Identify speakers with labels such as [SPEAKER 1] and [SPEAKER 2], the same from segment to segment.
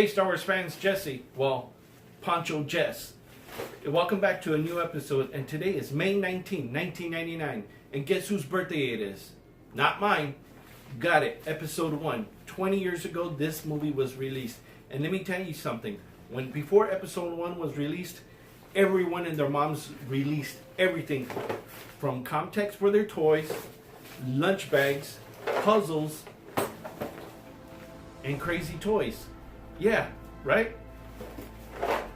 [SPEAKER 1] Hey Star Wars fans, Jesse, well, Poncho Jess. Welcome back to a new episode, and today is May 19, 1999, and guess whose birthday it is? Not mine. Got it, episode 1. 20 years ago, this movie was released, and let me tell you something. Before episode 1 was released, everyone and their moms released everything from Comtex for their toys, lunch bags, puzzles, and crazy toys. Yeah, right?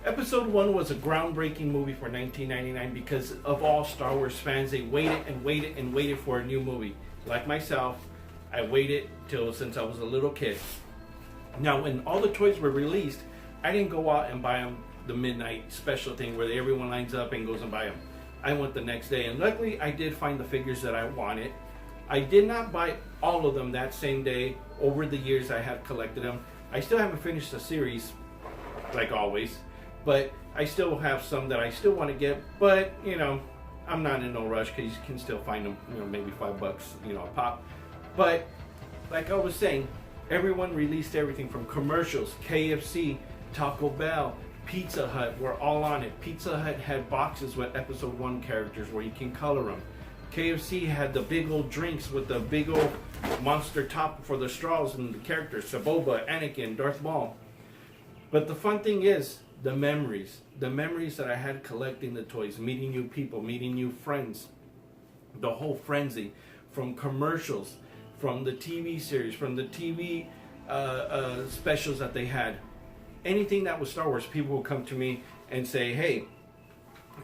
[SPEAKER 1] Episode 1 was a groundbreaking movie for 1999 because of all Star Wars fans. They waited and waited and waited for a new movie. Like myself, I waited since I was a little kid. Now, when all the toys were released, I didn't go out and buy them the midnight special thing where everyone lines up and goes and buy them. I went the next day, and luckily I did find the figures that I wanted. I did not buy all of them that same day. Over the years, I have collected them. I still haven't finished the series, like always, but I still have some that I still want to get, but, you know, I'm not in no rush because you can still find them, you know, maybe $5, you know, a pop. But, like I was saying, everyone released everything from commercials. KFC, Taco Bell, Pizza Hut were all on it. Pizza Hut had boxes with episode 1 characters where you can color them. KFC had the big old drinks with the big old monster top for the straws and the characters, Saboba, Anakin, Darth Maul. But the fun thing is the memories that I had collecting the toys, meeting new people, meeting new friends, the whole frenzy from commercials, from the TV series, from the TV specials that they had. Anything that was Star Wars, people would come to me and say, hey,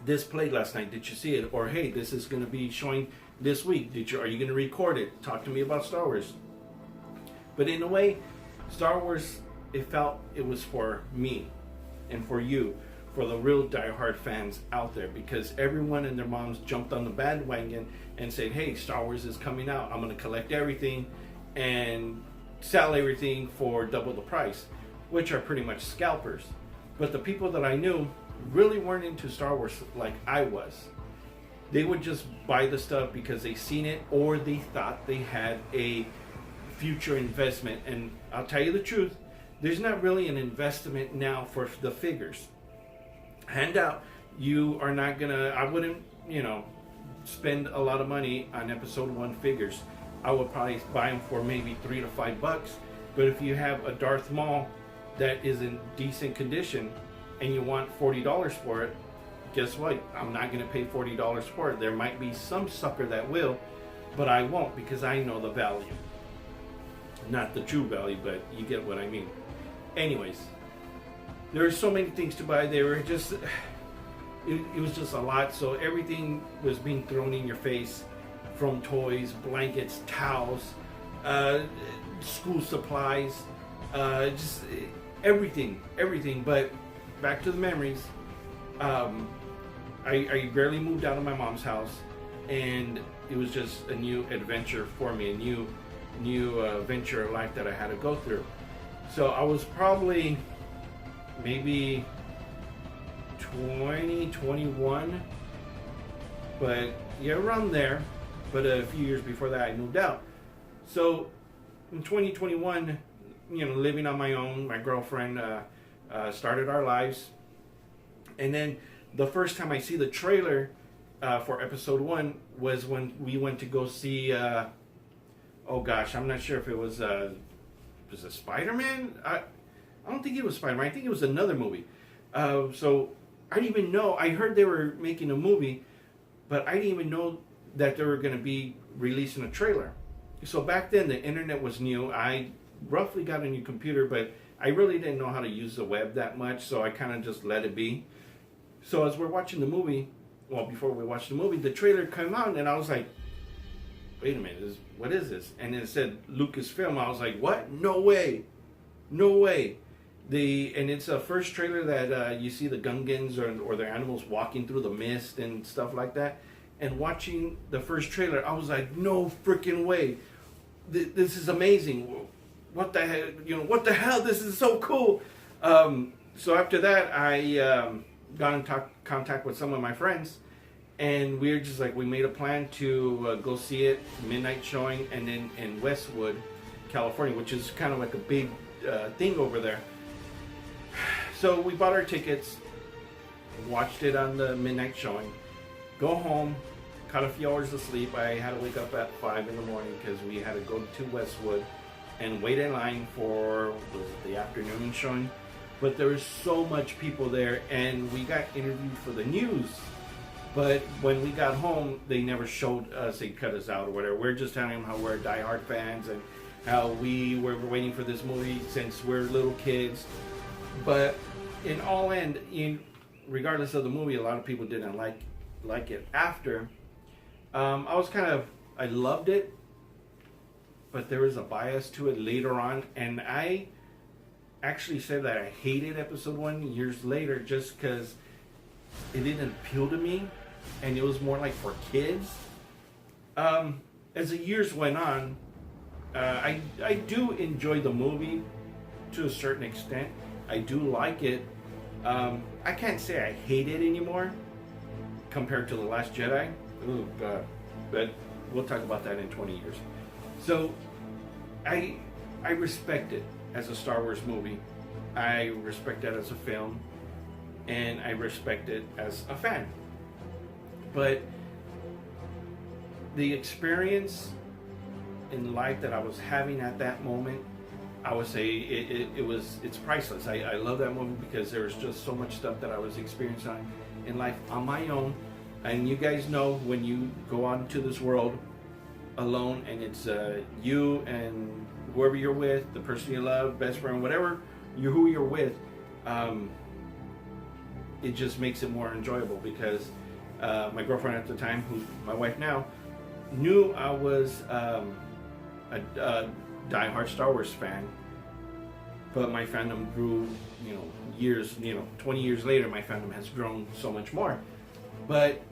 [SPEAKER 1] this played last night, did you see it? Or hey, this is going to be showing this week, are you going to record it? Talk to me about Star Wars. But in a way, Star Wars, it felt it was for me and for you, for the real diehard fans out there, because everyone and their moms jumped on the bandwagon and said, hey, Star Wars is coming out, I'm going to collect everything and sell everything for double the price, which are pretty much scalpers. But the people that I knew really weren't into Star Wars like I was. They would just buy the stuff because they seen it or they thought they had a future investment. And I'll tell you the truth, there's not really an investment now for the figures. Handout, you are not gonna, I wouldn't, you know, spend a lot of money on episode 1 figures. I would probably buy them for maybe $3 to $5. But if you have a Darth Maul that is in decent condition and you want $40 for it, guess what? I'm not going to pay $40 for it. There might be some sucker that will, but I won't because I know the value. Not the true value, but you get what I mean. Anyways, there are so many things to buy. They were just, it was just a lot. So everything was being thrown in your face, from toys, blankets, towels, school supplies, just everything. But back to the memories. I barely moved out of my mom's house, and it was just a new adventure for me, a new venture of life that I had to go through. So I was probably maybe 20, 21, but yeah, around there. But a few years before that, I moved out. So in 2021, you know, living on my own, my girlfriend started our lives. And then the first time I see the trailer for episode 1 was when we went to go see, oh gosh, I'm not sure if it was it Spiderman? I don't think it was Spiderman. I think it was another movie. So I didn't even know. I heard they were making a movie, but I didn't even know that they were going to be releasing a trailer. So back then, the internet was new. I roughly got a new computer, but I really didn't know how to use the web that much, so I kind of just let it be. So as we're watching the movie, well, before we watched the movie, the trailer came out, and I was like, wait a minute, what is this? And it said Lucasfilm. I was like, what? No way. And it's a first trailer that you see the Gungans or their animals walking through the mist and stuff like that. And watching the first trailer, I was like, no freaking way. This is amazing. What the hell? You know, what the hell? This is so cool. So after that, I got in contact with some of my friends, and we were just like, we made a plan to go see it, midnight showing, and then in Westwood, California, which is kind of like a big thing over there. So we bought our tickets, watched it on the midnight showing, go home, caught a few hours of sleep. I had to wake up at 5 in the morning because we had to go to Westwood and wait in line for the afternoon showing. But there was so much people there, and we got interviewed for the news. But when we got home, they never showed us, they cut us out or whatever. We're just telling them how we're diehard fans and how we were waiting for this movie since we're little kids. But in all end, regardless of the movie, a lot of people didn't like it after. I loved it, but there was a bias to it later on, and I actually said that I hated episode 1 years later just because it didn't appeal to me, and it was more like for kids. As the years went on, I do enjoy the movie to a certain extent. I do like it. I can't say I hate it anymore compared to The Last Jedi. Oh God. But we'll talk about that in 20 years. So I respect it as a Star Wars movie. I respect it as a film, and I respect it as a fan. But the experience in life that I was having at that moment, I would say it's priceless. I love that movie because there was just so much stuff that I was experiencing in life on my own. And you guys know when you go out into this world alone, and it's you and whoever you're with, the person you love, best friend, whatever who you're with, it just makes it more enjoyable because my girlfriend at the time, who's my wife now, knew I was a diehard Star Wars fan, but my fandom grew, years, 20 years later, my fandom has grown so much more. But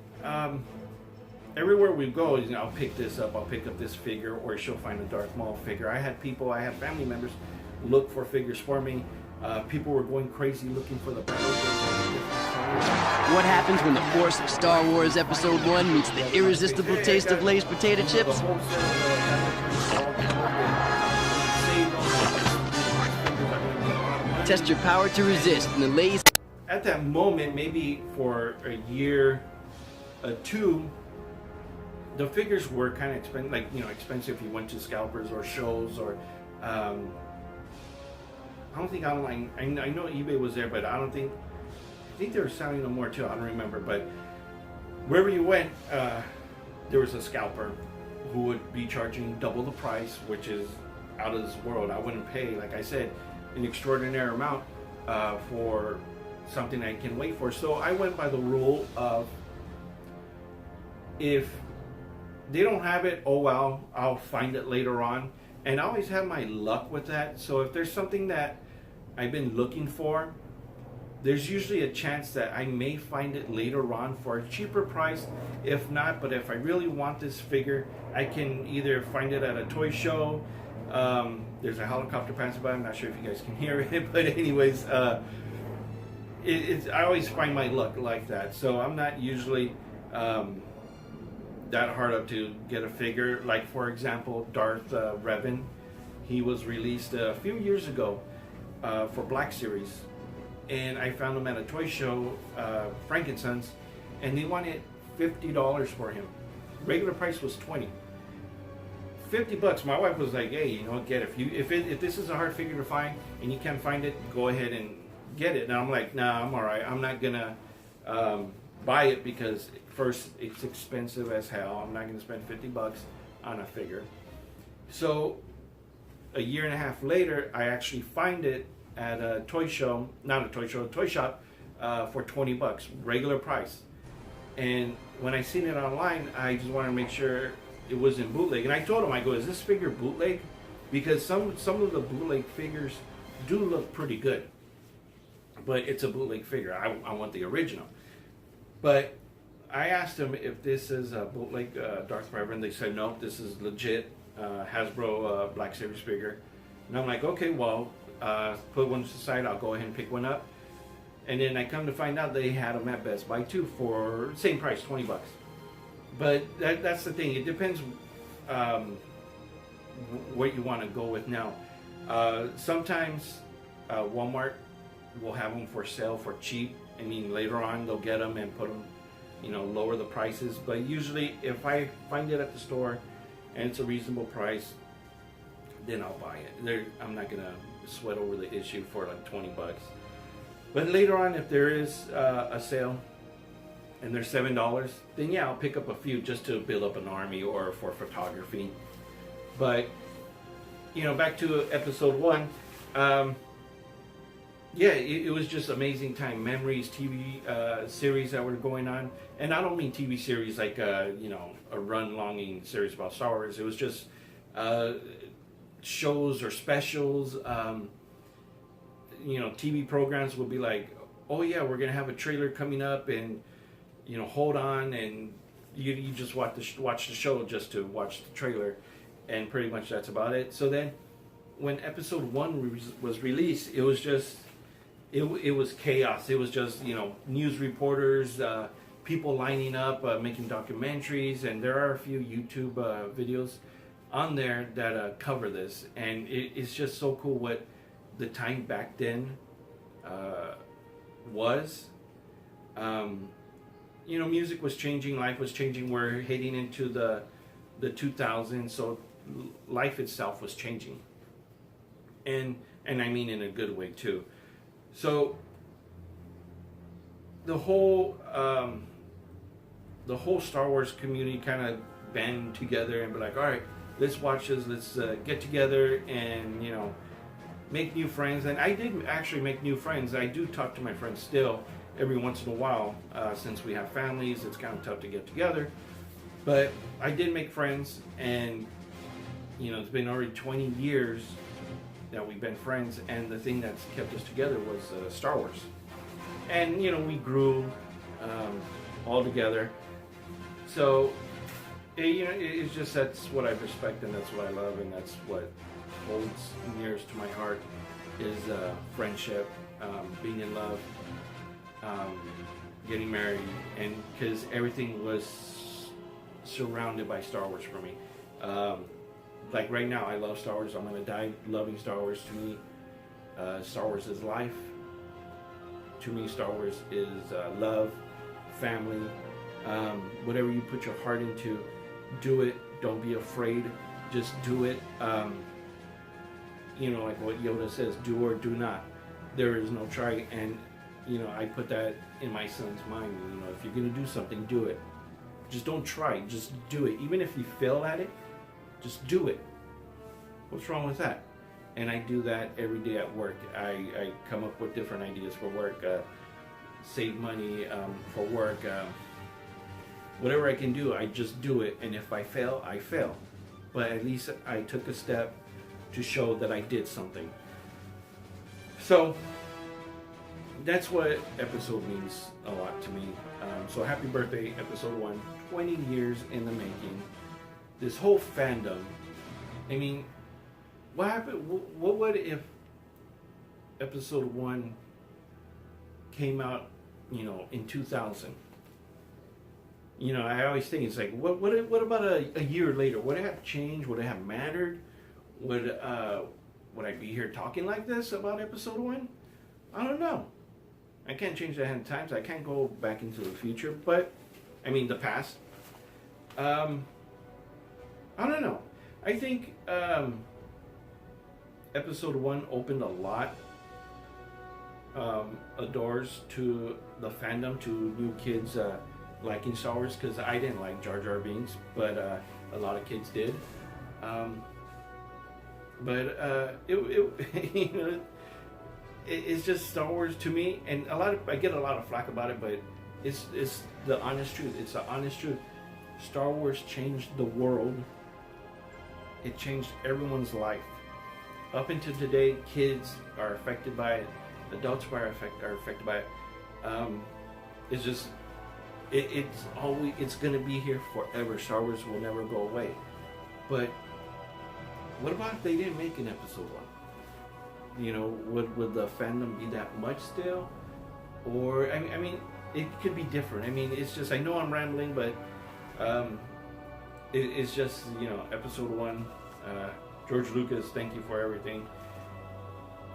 [SPEAKER 1] everywhere we go, I'll pick this up, I'll pick up this figure, or she'll find a Darth Maul figure. I had family members look for figures for me. People were going crazy looking for the battle.
[SPEAKER 2] What happens when the force of Star Wars Episode 1 meets the irresistible taste of Lay's potato chips? Test your power to resist in the Lay's.
[SPEAKER 1] At that moment, maybe for a year, two, the figures were kind of expensive. Expensive if you went to scalpers or shows or. I don't think online. I know eBay was there, but I think they were selling them more too. I don't remember, but wherever you went, there was a scalper who would be charging double the price, which is out of this world. I wouldn't pay, like I said, an extraordinary amount for something I can wait for. So I went by the rule of, if they don't have it, oh well, I'll find it later on. And I always have my luck with that. So if there's something that I've been looking for, there's usually a chance that I may find it later on for a cheaper price. If not, but if I really want this figure, I can either find it at a toy show. There's a helicopter passing by. I'm not sure if you guys can hear it, but anyways, I always find my luck like that. So I'm not usually that hard up to get a figure. Like, for example, Darth Revan. He was released a few years ago for Black Series, and I found him at a toy show, Frankenstein's, and they wanted $50 for him. Regular price was $20. $50. My wife was like, "Hey, get it. If this is a hard figure to find and you can't find it, go ahead and get it." And I'm like, "Nah, I'm all right. I'm not gonna buy it because first, it's expensive as hell. I'm not gonna spend $50 on a figure." So a year and a half later, I actually find it at a toy show, not a toy show, a toy shop, for $20, regular price. And when I seen it online, I just wanted to make sure it was in bootleg. And I told him, I go, "Is this figure bootleg?" Because some of the bootleg figures do look pretty good, but it's a bootleg figure. I want the original. But I asked him if this is a bootleg Darth Vader, and they said no, this is legit Hasbro Black Series figure. And I'm like, okay, well, put one aside, I'll go ahead and pick one up. And then I come to find out they had them at Best Buy too for same price, $20. But that's the thing. It depends what you want to go with now. Sometimes Walmart will have them for sale for cheap. I mean, later on they'll get them and put them, you know, lower the prices. But usually, if I find it at the store and it's a reasonable price, then I'll buy it. I'm not gonna sweat over the issue for like 20 bucks. But later on, if there is a sale and they're $7, then yeah, I'll pick up a few just to build up an army or for photography. But you know, back to episode 1. Yeah, it was just amazing time. Memories, TV series that were going on. And I don't mean TV series like, you know, a run-longing series about Star Wars. It was just shows or specials. You know, TV programs would be like, oh yeah, we're going to have a trailer coming up and, you know, hold on. And you just watch the show just to watch the trailer. And pretty much that's about it. So then when episode 1 was released, it was just... It was chaos. It was just, you know, news reporters, people lining up, making documentaries, and there are a few YouTube videos on there that cover this, and it's just so cool what the time back then was. You know, music was changing, life was changing. We're heading into the 2000s, so life itself was changing, and I mean in a good way too. So the whole Star Wars community kind of band together and be like, all right, let's watch this, let's get together and, you know, make new friends. And I did actually make new friends. I do talk to my friends still every once in a while. Since we have families, it's kind of tough to get together. But I did make friends, and, you know, it's been already 20 years that we've been friends, and the thing that's kept us together was Star Wars. And, you know, we grew all together. So, you know, it's just, that's what I respect, and that's what I love, and that's what holds nearest to my heart is friendship, being in love, getting married, and because everything was surrounded by Star Wars for me. Like right now, I love Star Wars. I'm going to die loving Star Wars. To me, Star Wars is life. To me, Star Wars is love, family. Whatever you put your heart into, do it. Don't be afraid. Just do it. You know, like what Yoda says, do or do not. There is no try. And, you know, I put that in my son's mind. You know, if you're going to do something, do it. Just don't try. Just do it. Even if you fail at it, just do it. What's wrong with that? And I do that every day at work. I come up with different ideas for work, save money for work. Whatever I can do, I just do it. And if I fail, I fail. But at least I took a step to show that I did something. So that's what episode means a lot to me. So happy birthday, episode 1. 20 years in the making. This whole fandom, I mean, what happened? What would if episode 1 came out, you know, in 2000? You know, I always think it's like, what about a year later? Would it have changed? Would it have mattered? Would I be here talking like this about episode 1? I don't know. I can't change the hand of times. I can't go back into the future, but I mean the past. I don't know. I think episode 1 opened a lot of doors to the fandom, to new kids liking Star Wars, because I didn't like Jar Jar Binks, but a lot of kids did. You know, it's just Star Wars to me, and I get a lot of flack about it, but it's the honest truth. It's the honest truth. Star Wars changed the world. It changed everyone's life. Up until today, kids are affected by it. Adults are affected by it. It's just, it's going to be here forever. Star Wars will never go away. But what about if they didn't make an episode 1? You know, would the fandom be that much still? Or, I mean, it could be different. I mean, it's just, I know I'm rambling, but it's just, you know, episode 1. George Lucas, thank you for everything.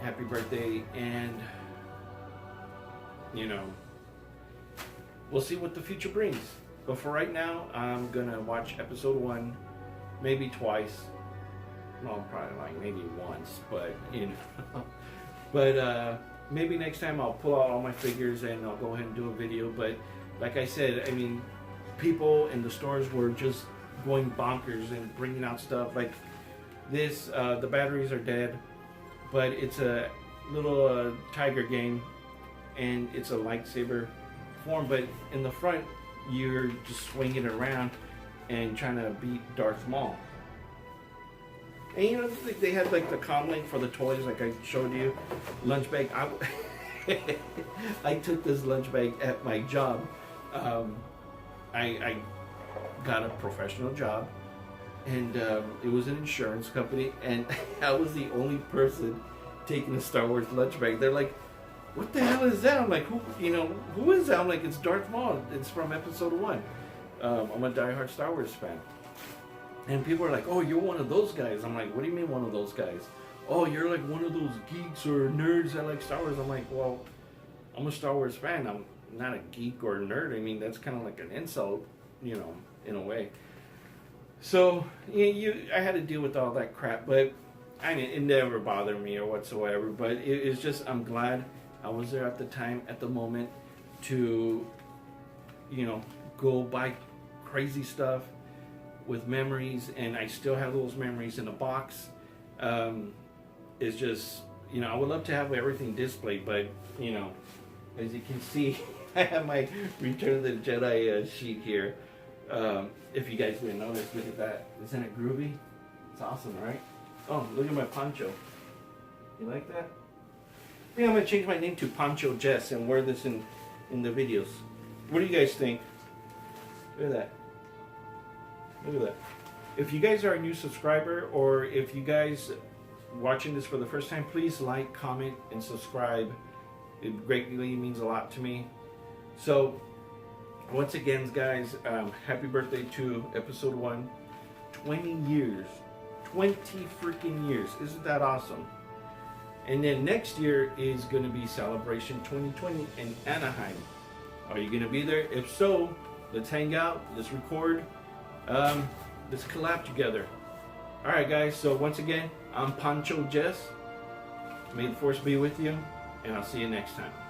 [SPEAKER 1] Happy birthday, and you know, we'll see what the future brings. But for right now, I'm gonna watch episode 1, maybe twice. Well, probably like maybe once, but you know. But maybe next time I'll pull out all my figures and I'll go ahead and do a video. But like I said, I mean, people in the stores were just going bonkers and bringing out stuff like this. The batteries are dead, but it's a little tiger game, and it's a lightsaber form. But in the front, you're just swinging it around and trying to beat Darth Maul. And you know, they had like the comm link for the toys, like I showed you. Lunch bag. I took this lunch bag at my job. I got a professional job, and it was an insurance company, and I was the only person taking a Star Wars lunch bag. They're like, "What the hell is that?" I'm like, "Who? You know, who is that?" I'm like, "It's Darth Maul. It's from Episode 1." I'm a diehard Star Wars fan. And people are like, "Oh, you're one of those guys." I'm like, "What do you mean one of those guys?" "Oh, you're like one of those geeks or nerds that like Star Wars." I'm like, "Well, I'm a Star Wars fan. I'm not a geek or a nerd." I mean, that's kind of like an insult, you know, in a way. So, I had to deal with all that crap, but it never bothered me or whatsoever. But it's just, I'm glad I was there at the time, at the moment, to, you know, go buy crazy stuff with memories, and I still have those memories in a box. It's just, you know, I would love to have everything displayed, but, you know, as you can see, I have my Return of the Jedi sheet here. If you guys didn't notice, look at that. Isn't it groovy? It's awesome, right? Oh, look at my poncho. You like that? I think I'm going to change my name to Poncho Jess and wear this in the videos. What do you guys think? Look at that. Look at that. If you guys are a new subscriber, or if you guys watching this for the first time, please like, comment, and subscribe. It greatly means a lot to me. So, once again, guys, happy birthday to Episode 1. 20 years. 20 freaking years. Isn't that awesome? And then next year is going to be Celebration 2020 in Anaheim. Are you going to be there? If so, let's hang out. Let's record. Let's collab together. Alright guys, so once again, I'm Poncho Jess. May the Force be with you, and I'll see you next time.